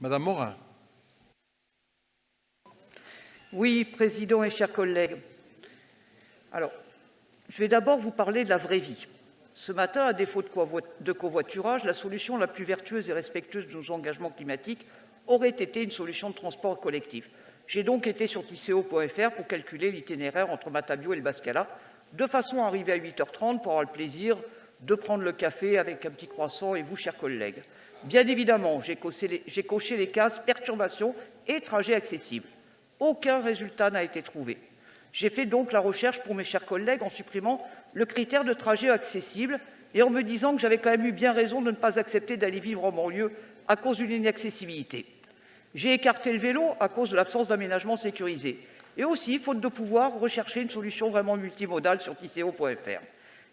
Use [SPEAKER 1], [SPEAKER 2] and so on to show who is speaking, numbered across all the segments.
[SPEAKER 1] Madame Morin.
[SPEAKER 2] Oui, Président et chers collègues. Alors, je vais d'abord vous parler de la vraie vie. Ce matin, à défaut de covoiturage, la solution la plus vertueuse et respectueuse de nos engagements climatiques aurait été une solution de transport collectif. J'ai donc été sur tisséo.fr pour calculer l'itinéraire entre Matabio et le Bascala, de façon à arriver à 8h30 pour avoir le plaisir de prendre le café avec un petit croissant et vous, chers collègues. Bien évidemment, j'ai coché les cases perturbations et trajets accessibles. Aucun résultat n'a été trouvé. J'ai fait donc la recherche pour mes chers collègues en supprimant le critère de trajet accessible et en me disant que j'avais quand même eu bien raison de ne pas accepter d'aller vivre en banlieue à cause d'une inaccessibilité. J'ai écarté le vélo à cause de l'absence d'aménagement sécurisé et aussi faute de pouvoir rechercher une solution vraiment multimodale sur tisséo.fr.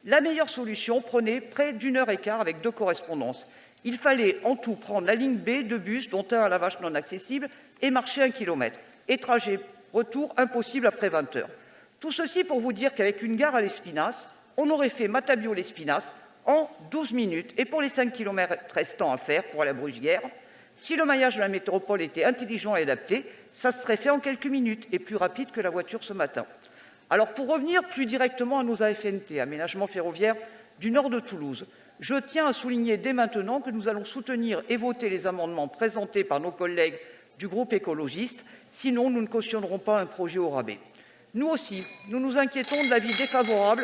[SPEAKER 2] La meilleure solution prenait près d'1h15 avec 2 correspondances. Il fallait en tout prendre la ligne B de bus, dont un à la Vache non accessible, et marcher 1 km. Et trajet retour impossible après 20h. Tout ceci pour vous dire qu'avec une gare à l'Espinasse, on aurait fait Matabio-l'Espinasse en 12 minutes. Et pour les 5 km restants à faire pour aller à Bruguière, si le maillage de la métropole était intelligent et adapté, ça se serait fait en quelques minutes et plus rapide que la voiture ce matin. Alors pour revenir plus directement à nos AFNT, aménagements ferroviaires du nord de Toulouse, je tiens à souligner dès maintenant que nous allons soutenir et voter les amendements présentés par nos collègues du groupe écologiste, sinon nous ne cautionnerons pas un projet au rabais. Nous aussi, nous nous inquiétons de l'avis défavorable.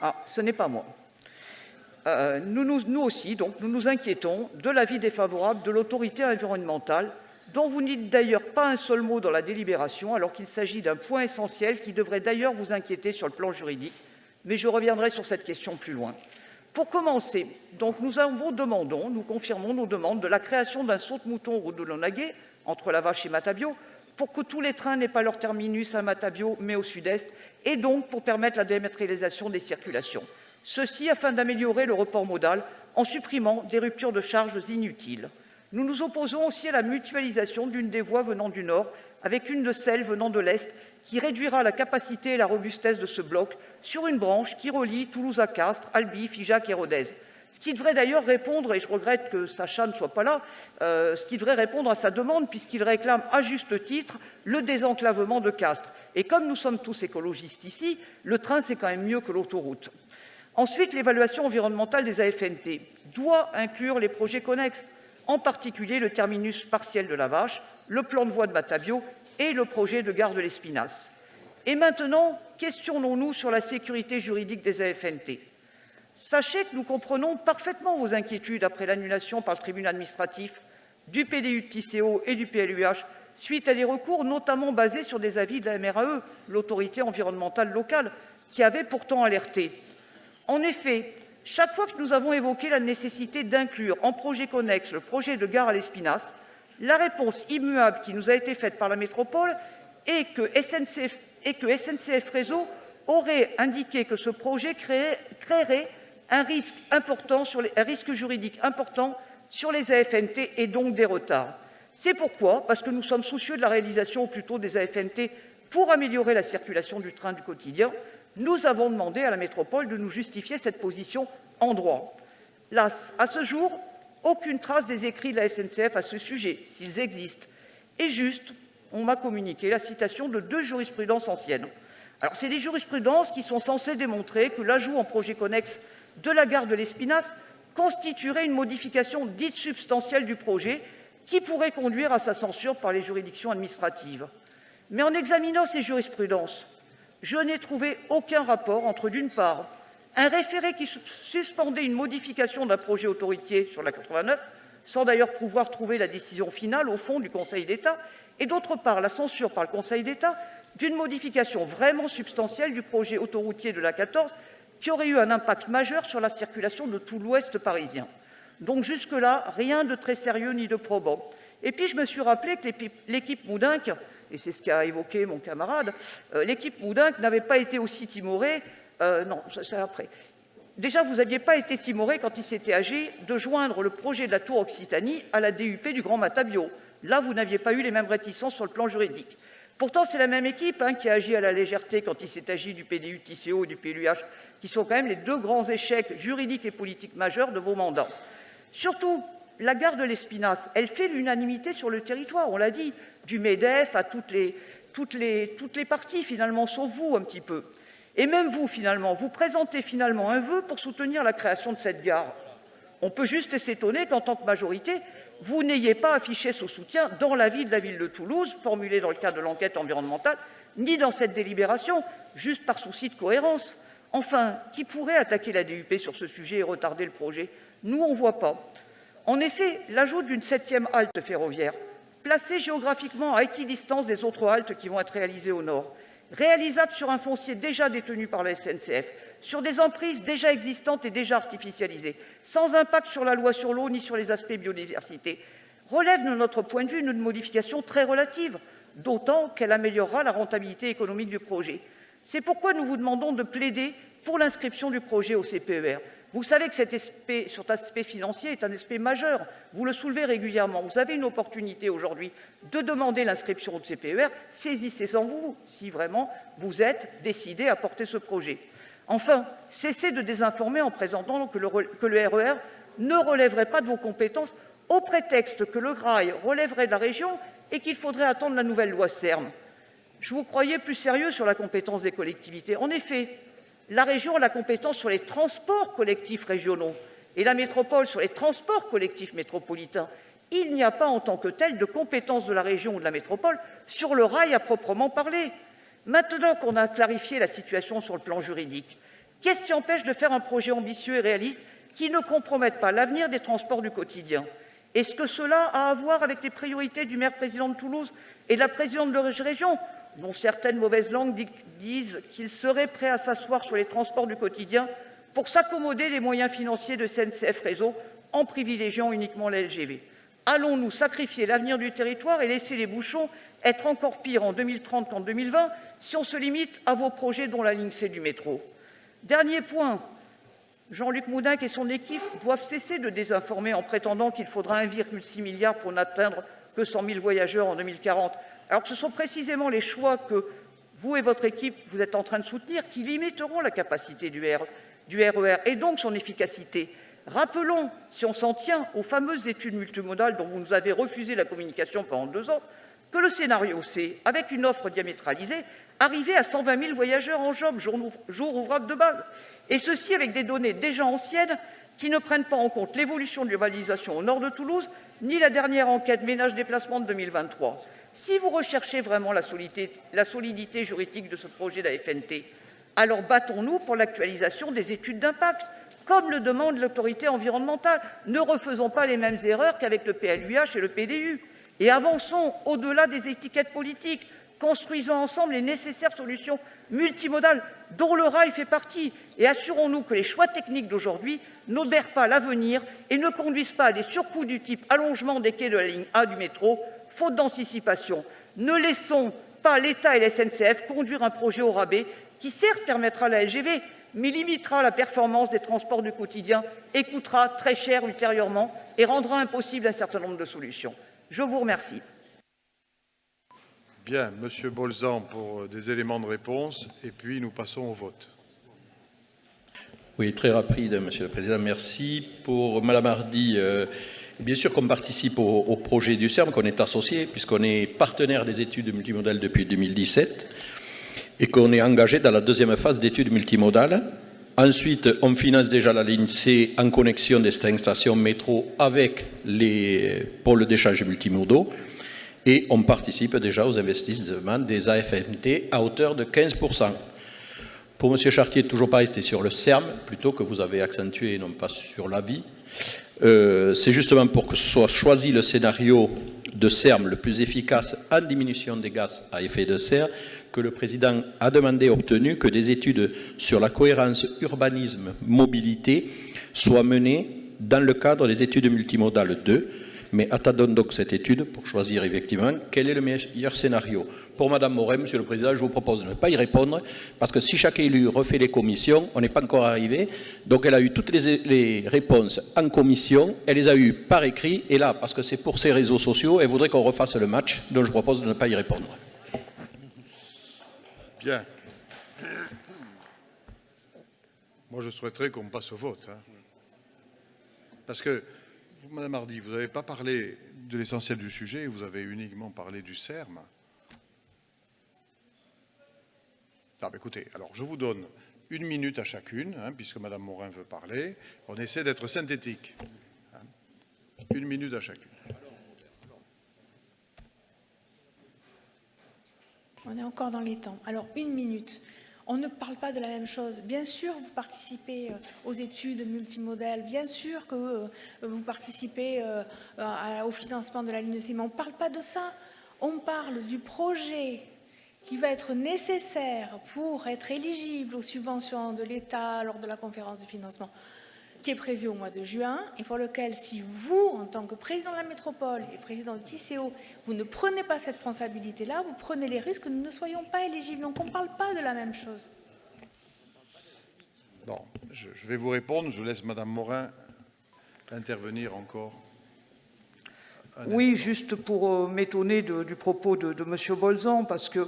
[SPEAKER 2] Ah, ce n'est pas moi. Nous aussi, donc, nous nous inquiétons de l'avis défavorable de l'autorité environnementale, dont vous ne dites d'ailleurs pas un seul mot dans la délibération, alors qu'il s'agit d'un point essentiel qui devrait d'ailleurs vous inquiéter sur le plan juridique, mais je reviendrai sur cette question plus loin. Pour commencer, donc, nous confirmons nos demandes de la création d'un saute-mouton route de Lonnaguet entre la Vache et Matabio, pour que tous les trains n'aient pas leur terminus à Matabio, mais au sud-est, et donc pour permettre la dématérialisation des circulations. Ceci afin d'améliorer le report modal en supprimant des ruptures de charges inutiles. Nous nous opposons aussi à la mutualisation d'une des voies venant du nord avec une de celles venant de l'est, qui réduira la capacité et la robustesse de ce bloc sur une branche qui relie Toulouse à Castres, Albi, Figeac et Rodez. Ce qui devrait d'ailleurs répondre, et je regrette que Sacha ne soit pas là, ce qui devrait répondre à sa demande, puisqu'il réclame à juste titre le désenclavement de Castres. Et comme nous sommes tous écologistes ici, le train, c'est quand même mieux que l'autoroute. Ensuite, l'évaluation environnementale des AFNT doit inclure les projets connexes, en particulier le terminus partiel de la Vache, le plan de voie de Matabio et le projet de gare de l'Espinasse. Et maintenant, questionnons-nous sur la sécurité juridique des AFNT. Sachez que nous comprenons parfaitement vos inquiétudes après l'annulation par le tribunal administratif du PDU de Tisséo et du PLUH suite à des recours notamment basés sur des avis de la MRAE, l'autorité environnementale locale, qui avait pourtant alerté. En effet, chaque fois que nous avons évoqué la nécessité d'inclure en projet connexe le projet de gare à l'Espinasse, la réponse immuable qui nous a été faite par la métropole est que SNCF Réseau aurait indiqué que ce projet créerait un risque juridique important sur les AFNT et donc des retards. C'est pourquoi, parce que nous sommes soucieux de la réalisation au plus tôt des AFNT pour améliorer la circulation du train du quotidien, nous avons demandé à la métropole de nous justifier cette position en droit. Là, à ce jour, aucune trace des écrits de la SNCF à ce sujet, s'ils existent. Et juste, on m'a communiqué la citation de 2 jurisprudences anciennes. Alors, c'est des jurisprudences qui sont censées démontrer que l'ajout en projet connexe de la gare de l'Espinasse constituerait une modification dite substantielle du projet qui pourrait conduire à sa censure par les juridictions administratives. Mais en examinant ces jurisprudences, je n'ai trouvé aucun rapport entre, d'une part, un référé qui suspendait une modification d'un projet autoroutier sur la 89, sans d'ailleurs pouvoir trouver la décision finale au fond du Conseil d'État, et d'autre part, la censure par le Conseil d'État d'une modification vraiment substantielle du projet autoroutier de la 14 qui aurait eu un impact majeur sur la circulation de tout l'ouest parisien. Donc jusque-là, rien de très sérieux ni de probant. Et puis je me suis rappelé que l'équipe Moudinque, et c'est ce qu'a évoqué mon camarade, l'équipe Moudinque n'avait pas été aussi timorée. Non, c'est après. Déjà, vous n'aviez pas été timoré quand il s'était agi de joindre le projet de la Tour Occitanie à la DUP du Grand Matabio. Là, vous n'aviez pas eu les mêmes réticences sur le plan juridique. Pourtant, c'est la même équipe qui a agi à la légèreté quand il s'est agi du PDU, Tisséo et du PLUH, qui sont quand même les 2 grands échecs juridiques et politiques majeurs de vos mandats. Surtout, la gare de l'Espinasse, elle fait l'unanimité sur le territoire, on l'a dit, du MEDEF à toutes les parties, finalement, sauf vous, un petit peu. Et même vous, finalement, vous présentez finalement un vœu pour soutenir la création de cette gare. On peut juste s'étonner qu'en tant que majorité, vous n'ayez pas affiché ce soutien dans l'avis de la ville de Toulouse, formulé dans le cadre de l'enquête environnementale, ni dans cette délibération, juste par souci de cohérence. Enfin, qui pourrait attaquer la DUP sur ce sujet et retarder le projet? Nous, on ne voit pas. En effet, l'ajout d'une 7e halte ferroviaire, placée géographiquement à équidistance des autres haltes qui vont être réalisées au nord, réalisable sur un foncier déjà détenu par la SNCF, sur des emprises déjà existantes et déjà artificialisées, sans impact sur la loi sur l'eau ni sur les aspects biodiversité, relève de notre point de vue d'une modification très relative, d'autant qu'elle améliorera la rentabilité économique du projet. C'est pourquoi nous vous demandons de plaider pour l'inscription du projet au CPER. Vous savez que cet aspect financier est un aspect majeur. Vous le soulevez régulièrement. Vous avez une opportunité aujourd'hui de demander l'inscription au CPER. Saisissez-en vous, si vraiment vous êtes décidé à porter ce projet. Enfin, cessez de désinformer en présentant que le RER ne relèverait pas de vos compétences au prétexte que le rail relèverait de la région et qu'il faudrait attendre la nouvelle loi SERM. Je vous croyais plus sérieux sur la compétence des collectivités. En effet, la région a la compétence sur les transports collectifs régionaux et la métropole sur les transports collectifs métropolitains. Il n'y a pas en tant que tel de compétence de la région ou de la métropole sur le rail à proprement parler. Maintenant qu'on a clarifié la situation sur le plan juridique, qu'est-ce qui empêche de faire un projet ambitieux et réaliste qui ne compromette pas l'avenir des transports du quotidien? Est-ce que cela a à voir avec les priorités du maire-président de Toulouse et de la présidente de la région, dont certaines mauvaises langues disent qu'ils seraient prêts à s'asseoir sur les transports du quotidien pour s'accommoder des moyens financiers de SNCF Réseau en privilégiant uniquement la LGV? Allons-nous sacrifier l'avenir du territoire et laisser les bouchons être encore pires en 2030 qu'en 2020 si on se limite à vos projets dont la ligne C du métro? Dernier point, Jean-Luc Moudenc et son équipe doivent cesser de désinformer en prétendant qu'il faudra 1,6 milliard pour n'atteindre que 100 000 voyageurs en 2040, alors que ce sont précisément les choix que vous et votre équipe vous êtes en train de soutenir qui limiteront la capacité du RER et donc son efficacité. Rappelons, si on s'en tient aux fameuses études multimodales dont vous nous avez refusé la communication pendant 2 ans, que le scénario C, avec une offre diamétralisée, arrivait à 120 000 voyageurs en job, jour ouvrable de base, et ceci avec des données déjà anciennes qui ne prennent pas en compte l'évolution de l'urbanisation au nord de Toulouse, ni la dernière enquête ménage-déplacement de 2023. Si vous recherchez vraiment la solidité juridique de ce projet d'AFNT, alors battons-nous pour l'actualisation des études d'impact, comme le demande l'autorité environnementale. Ne refaisons pas les mêmes erreurs qu'avec le PLUH et le PDU. Et avançons au-delà des étiquettes politiques, construisons ensemble les nécessaires solutions multimodales dont le rail fait partie et assurons-nous que les choix techniques d'aujourd'hui n'obèrent pas l'avenir et ne conduisent pas à des surcoûts du type allongement des quais de la ligne A du métro, faute d'anticipation. Ne laissons pas l'État et la SNCF conduire un projet au rabais qui certes permettra la LGV, mais limitera la performance des transports du quotidien et coûtera très cher ultérieurement et rendra impossible un certain nombre de solutions. Je vous remercie.
[SPEAKER 1] Bien, Monsieur Bolzan pour des éléments de réponse, et puis nous passons au vote.
[SPEAKER 3] Oui, très rapide, Monsieur le Président, merci. Pour Madame Hardy, bien sûr qu'on participe au projet du CERM, qu'on est associé, puisqu'on est partenaire des études multimodales depuis 2017, et qu'on est engagé dans la deuxième phase d'études multimodales. Ensuite, on finance déjà la ligne C en connexion des 5 stations métro avec les pôles d'échange multimodaux. Et on participe déjà aux investissements des AFNT à hauteur de 15%. Pour M. Chartier, toujours pas rester sur le CERM, plutôt que vous avez accentué et non pas sur l'avis. C'est justement pour que ce soit choisi le scénario de CERM le plus efficace en diminution des gaz à effet de serre que le Président a demandé et obtenu que des études sur la cohérence urbanisme-mobilité soient menées dans le cadre des études multimodales 2. Mais attendons donc cette étude pour choisir effectivement quel est le meilleur scénario. Pour Mme Moret, Monsieur le Président, je vous propose de ne pas y répondre, parce que si chaque élu refait les commissions, on n'est pas encore arrivé. Donc elle a eu toutes les réponses en commission, elle les a eues par écrit, et là, parce que c'est pour ses réseaux sociaux, elle voudrait qu'on refasse le match, donc je propose de ne pas y répondre.
[SPEAKER 1] Bien. Moi, je souhaiterais qu'on passe au vote. Parce que Madame Hardy, vous n'avez pas parlé de l'essentiel du sujet, vous avez uniquement parlé du CERM. Ah, bah, écoutez, alors je vous donne 1 minute à chacune, puisque Madame Morin veut parler. On essaie d'être synthétique. 1 minute à chacune.
[SPEAKER 4] On est encore dans les temps. Alors, 1 minute. On ne parle pas de la même chose. Bien sûr, vous participez aux études multimodales. Bien sûr que vous participez au financement de la ligne C. Mais on ne parle pas de ça. On parle du projet qui va être nécessaire pour être éligible aux subventions de l'État lors de la conférence de financement qui est prévue au mois de juin et pour lequel, si vous, en tant que président de la métropole et président du TCO, vous ne prenez pas cette responsabilité-là, vous prenez les risques que nous ne soyons pas éligibles. Donc, on ne parle pas de la même chose.
[SPEAKER 1] Bon, je vais vous répondre. Je laisse Madame Morin intervenir encore.
[SPEAKER 2] Oui, juste pour m'étonner du propos de M. Bolzan, parce que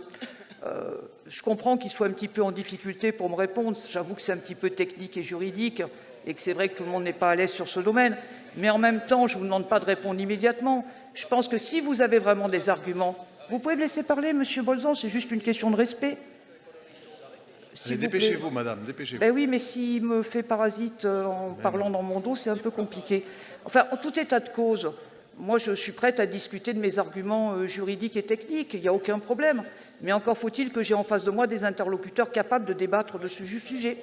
[SPEAKER 2] je comprends qu'il soit un petit peu en difficulté pour me répondre. J'avoue que c'est un petit peu technique et juridique, et que c'est vrai que tout le monde n'est pas à l'aise sur ce domaine. Mais en même temps, je ne vous demande pas de répondre immédiatement. Je pense que si vous avez vraiment des arguments, vous pouvez me laisser parler, M. Bolzan, c'est juste une question de respect.
[SPEAKER 1] Dépêchez-vous, madame, dépêchez-vous.
[SPEAKER 2] Ben oui, mais s'il me fait parasite en parlant dans mon dos, c'est un peu compliqué. Enfin, en tout état de cause, moi, je suis prête à discuter de mes arguments juridiques et techniques, il n'y a aucun problème. Mais encore faut-il que j'ai en face de moi des interlocuteurs capables de débattre de ce sujet.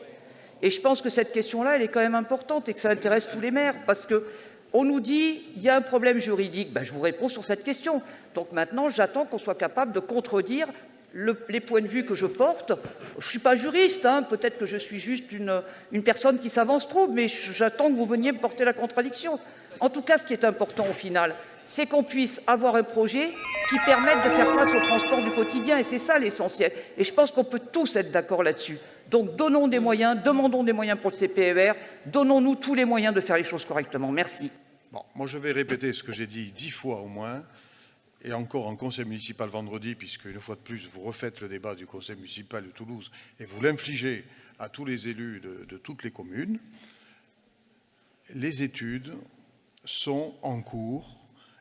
[SPEAKER 2] Et je pense que cette question-là, elle est quand même importante et que ça intéresse tous les maires, parce qu'on nous dit il y a un problème juridique. Ben, je vous réponds sur cette question. Donc maintenant, j'attends qu'on soit capable de contredire les points de vue que je porte. Je ne suis pas juriste, peut-être que je suis juste une personne qui s'avance trop, mais j'attends que vous veniez me porter la contradiction. En tout cas, ce qui est important au final, c'est qu'on puisse avoir un projet qui permette de faire face au transport du quotidien, et c'est ça l'essentiel. Et je pense qu'on peut tous être d'accord là-dessus. Donc donnons des moyens, demandons des moyens pour le CPER, donnons-nous tous les moyens de faire les choses correctement. Merci.
[SPEAKER 1] Bon, moi je vais répéter ce que j'ai dit 10 fois au moins, et encore en conseil municipal vendredi, puisque une fois de plus, vous refaites le débat du conseil municipal de Toulouse, et vous l'infligez à tous les élus de toutes les communes. Les études sont en cours,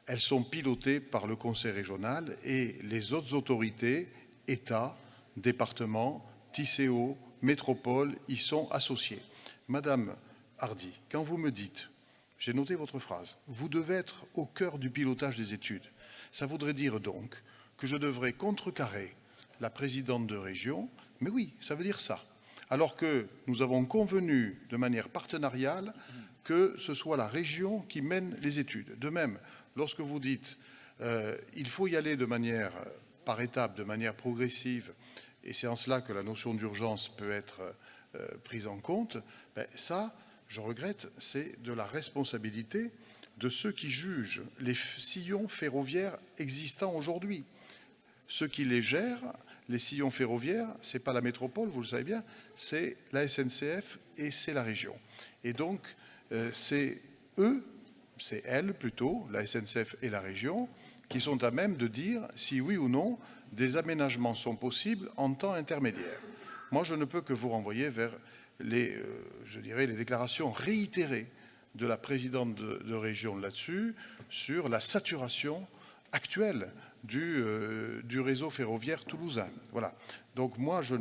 [SPEAKER 1] elles sont pilotées par le conseil régional et les autres autorités, État, département, TCO, métropole, y sont associées. Madame Hardy, quand vous me dites, j'ai noté votre phrase, vous devez être au cœur du pilotage des études, ça voudrait dire donc que je devrais contrecarrer la présidente de région, mais oui, ça veut dire ça. Alors que nous avons convenu de manière partenariale que ce soit la région qui mène les études. De même, lorsque vous dites il faut y aller de manière par étapes, de manière progressive, et c'est en cela que la notion d'urgence peut être prise en compte, ben ça, je regrette, c'est de la responsabilité de ceux qui jugent les sillons ferroviaires existants aujourd'hui. Ceux qui les gèrent, les sillons ferroviaires, ce n'est pas la métropole, vous le savez bien, c'est la SNCF et c'est la région. Et donc, c'est eux, c'est elles plutôt, la SNCF et la région, qui sont à même de dire si oui ou non des aménagements sont possibles en temps intermédiaire. Moi, je ne peux que vous renvoyer vers les déclarations réitérées de la présidente de région là-dessus, sur la saturation actuelle du réseau ferroviaire toulousain. Voilà. Donc moi, je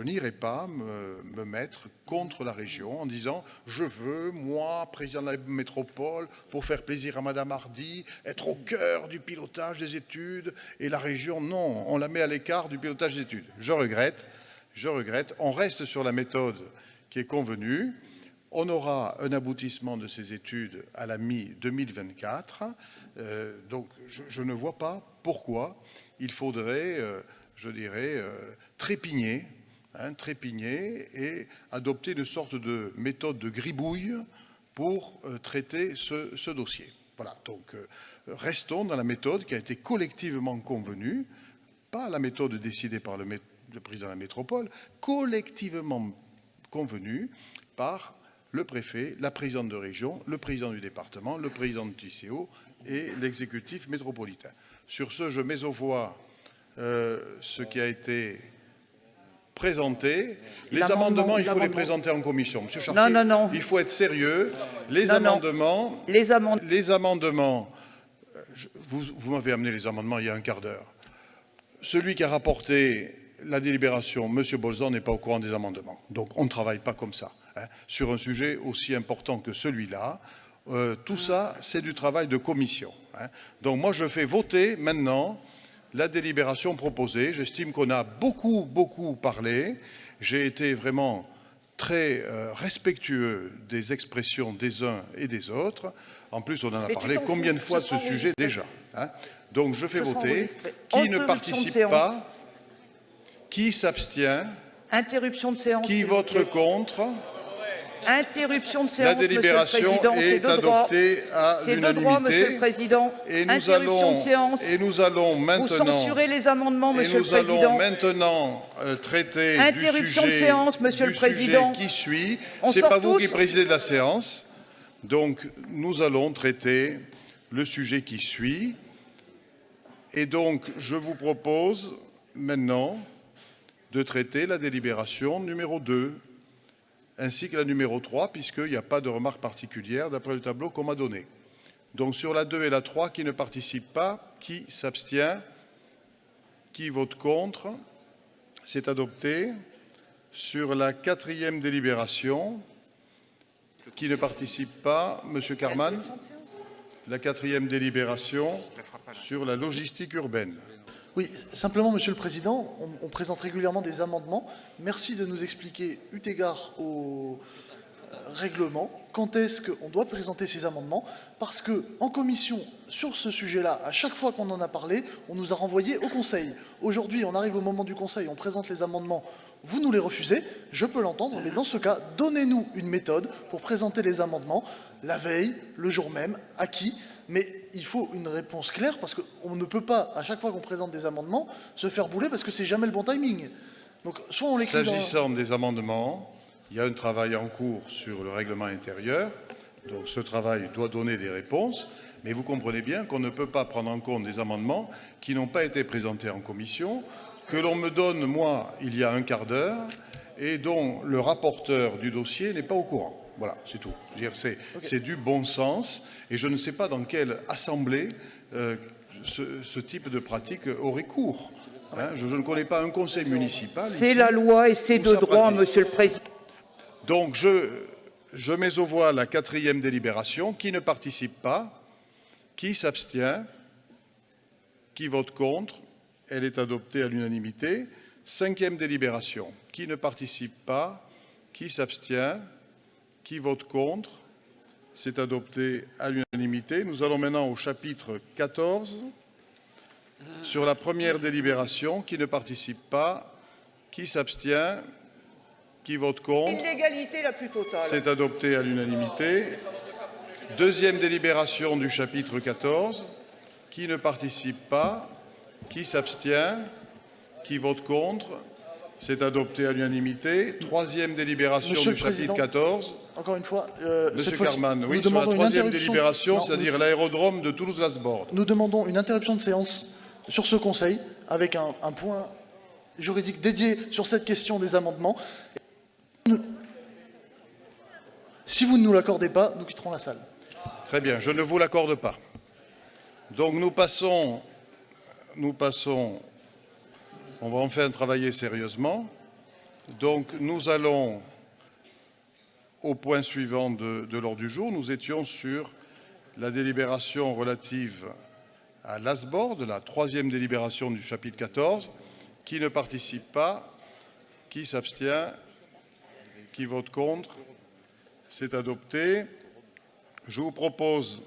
[SPEAKER 1] n'irai pas me mettre contre la région en disant « je veux, moi, président de la métropole, pour faire plaisir à Madame Hardy, être au cœur du pilotage des études, et la région, non, on la met à l'écart du pilotage des études ». Je regrette, on reste sur la méthode qui est convenue. On aura un aboutissement de ces études à la mi-2024. Donc, je ne vois pas pourquoi il faudrait, trépigner et adopter une sorte de méthode de gribouille pour traiter ce dossier. Voilà, donc restons dans la méthode qui a été collectivement convenue, pas la méthode décidée par le président de la métropole, collectivement convenue par le préfet, la présidente de région, le président du département, le président du TCO et l'exécutif métropolitain. Sur ce, je mets aux voix ce qui a été présenter. Les amendements, il faut les présenter en commission. Monsieur Chartier,
[SPEAKER 2] non.
[SPEAKER 1] il faut être sérieux. Les
[SPEAKER 2] Non,
[SPEAKER 1] amendements...
[SPEAKER 2] Les amendements...
[SPEAKER 1] Les amendements... Vous m'avez amené les amendements il y a un quart d'heure. Celui qui a rapporté la délibération, M. Bolzan, n'est pas au courant des amendements. Donc on ne travaille pas comme ça. Sur un sujet aussi important que celui-là, tout ça, c'est du travail de commission. Donc moi, je fais voter maintenant la délibération proposée. J'estime qu'on a beaucoup parlé. J'ai été vraiment très respectueux des expressions des uns et des autres. En plus, on en a parlé combien de fois de ce sujet déjà, Donc je fais voter. Qui ne participe pas? Qui s'abstient?
[SPEAKER 2] Interruption de séance.
[SPEAKER 1] Qui vote contre?
[SPEAKER 2] Interruption de séance,
[SPEAKER 1] La délibération est adoptée à
[SPEAKER 2] l'unanimité. C'est de droit, Monsieur le Président. Interruption de séance.
[SPEAKER 1] Et nous allons maintenant...
[SPEAKER 2] Vous censurez les amendements, Monsieur le Président.
[SPEAKER 1] Nous allons maintenant traiter
[SPEAKER 2] Interruption de séance, Monsieur le Président.
[SPEAKER 1] Qui suit. Ce n'est pas vous qui présidez de la séance. Donc, nous allons traiter le sujet qui suit. Et donc, je vous propose maintenant de traiter la délibération numéro 2, ainsi que la numéro 3, puisqu'il n'y a pas de remarque particulière d'après le tableau qu'on m'a donné. Donc, sur la 2 et la 3, qui ne participent pas, qui s'abstient, qui vote contre, c'est adopté. Sur la 4e délibération, qui ne participe pas, Monsieur Karmann, la 4e délibération sur la logistique urbaine.
[SPEAKER 5] Oui, simplement, Monsieur le Président, on présente régulièrement des amendements. Merci de nous expliquer, eu égard au règlement, quand est-ce qu'on doit présenter ces amendements, parce qu'en commission, sur ce sujet-là, à chaque fois qu'on en a parlé, on nous a renvoyé au Conseil. Aujourd'hui, on arrive au moment du Conseil, on présente les amendements, vous nous les refusez, je peux l'entendre, mais dans ce cas, donnez-nous une méthode pour présenter les amendements, la veille, le jour même, à qui, mais il faut une réponse claire, parce qu'on ne peut pas, à chaque fois qu'on présente des amendements, se faire bouler, parce que c'est jamais le bon timing. Donc, soit on l'écrit dans...
[SPEAKER 1] S'agissant des amendements, il y a un travail en cours sur le règlement intérieur, donc ce travail doit donner des réponses, mais vous comprenez bien qu'on ne peut pas prendre en compte des amendements qui n'ont pas été présentés en commission, que l'on me donne, moi, il y a un quart d'heure, et dont le rapporteur du dossier n'est pas au courant. Voilà, c'est tout. C'est du bon sens, et je ne sais pas dans quelle assemblée ce type de pratique aurait cours. Je ne connais pas un conseil municipal.
[SPEAKER 2] C'est la loi et c'est de droit, Monsieur le Président.
[SPEAKER 1] Donc, je mets aux voix la 4e délibération. Qui ne participe pas? Qui s'abstient? Qui vote contre? Elle est adoptée à l'unanimité. 5e délibération. Qui ne participe pas? Qui s'abstient? Qui vote contre? C'est adopté à l'unanimité. Nous allons maintenant au chapitre 14. Sur la première délibération, qui ne participe pas? Qui s'abstient? Qui vote contre?
[SPEAKER 2] L'illégalité la plus totale.
[SPEAKER 1] C'est adopté à l'unanimité. Deuxième délibération du chapitre 14. Qui ne participe pas? Qui s'abstient? Qui vote contre? C'est adopté à l'unanimité. Troisième délibération du chapitre 14.
[SPEAKER 5] Encore une fois,
[SPEAKER 1] Monsieur Karmann, oui, sur la troisième délibération, c'est-à-dire l'aérodrome de Toulouse-Lasborde.
[SPEAKER 5] Nous demandons une interruption de séance sur ce Conseil, avec un point juridique dédié sur cette question des amendements. Si vous ne nous l'accordez pas, nous quitterons la salle.
[SPEAKER 1] Très bien, je ne vous l'accorde pas. Donc nous passons, on va enfin travailler sérieusement. Donc nous allons au point suivant de l'ordre du jour. Nous étions sur la délibération relative à Lasborde, la troisième délibération du chapitre 14. Qui ne participe pas? Qui s'abstient? Qui vote contre? C'est adopté. Je vous propose